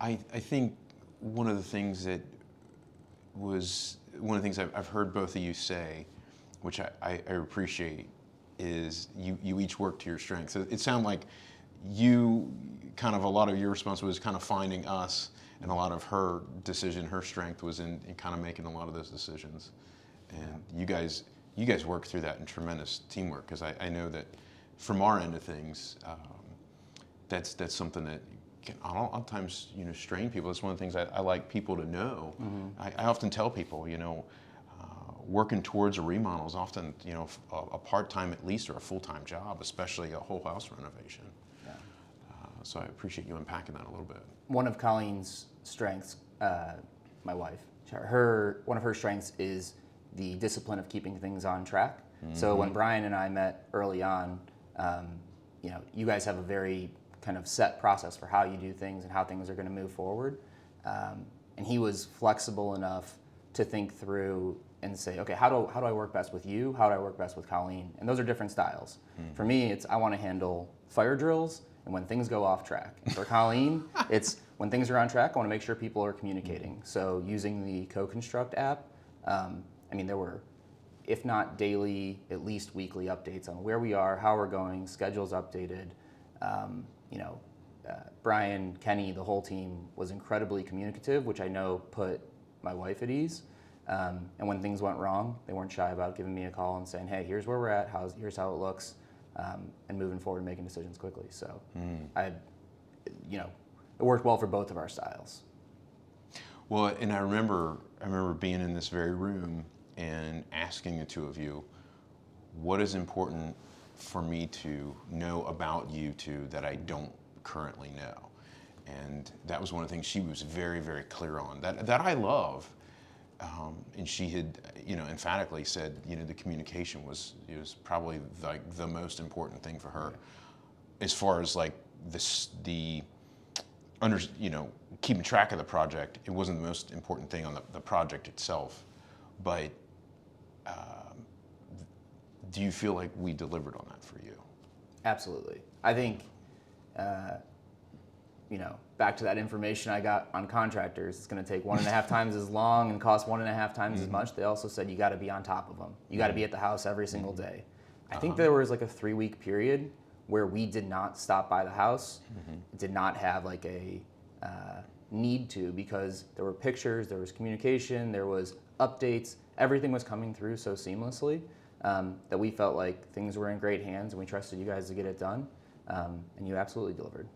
I think one of the things I've heard both of you say, which I appreciate, is you each work to your strengths. So it sounded like you kind of, a lot of your response was kind of finding us, and a lot of her strength was in kind of making a lot of those decisions. And you guys work through that in tremendous teamwork, because I know that from our end of things, that's something that can oftentimes strain people. It's one of the things I like people to know. I often tell people, working towards a remodel is often a part-time at least, or a full-time job, especially a whole house renovation. Yeah. So I appreciate you unpacking that a little bit. One of Colleen's strengths, my wife, one of her strengths is the discipline of keeping things on track. So when Brian and I met early on, you guys have a very kind of set process for how you do things and how things are going to move forward. And he was flexible enough to think through and say, okay, how do I work best with you? How do I work best with Colleen? And those are different styles. For me, it's I want to handle fire drills and when things go off track. For Colleen, it's when things are on track, I want to make sure people are communicating. So using the Co-Construct app, there were, if not daily, at least weekly updates on where we are, how we're going, schedules updated. Brian, Kenny, the whole team was incredibly communicative, which I know put my wife at ease. And when things went wrong, they weren't shy about giving me a call and saying, hey, here's where we're at, here's how it looks, and moving forward and making decisions quickly. So it worked well for both of our styles. Well, and I remember being in this very room and asking the two of you, what is important for me to know about you two that I don't currently know? And that was one of the things she was very, very clear on, that I love. And she had, emphatically said, the communication was probably like the most important thing for her, as far as like keeping track of the project. It wasn't the most important thing on the project itself, but do you feel like we delivered on that for you? Absolutely. I think, back to that information I got on contractors, it's going to take 1.5 times as long and cost 1.5 times as much. They also said you got to be on top of them. You got to be at the house every single day. I think there was like a 3-week period where we did not stop by the house, did not have like a need to, because there were pictures, there was communication, there was updates, everything was coming through so seamlessly that we felt like things were in great hands, and we trusted you guys to get it done, and you absolutely delivered.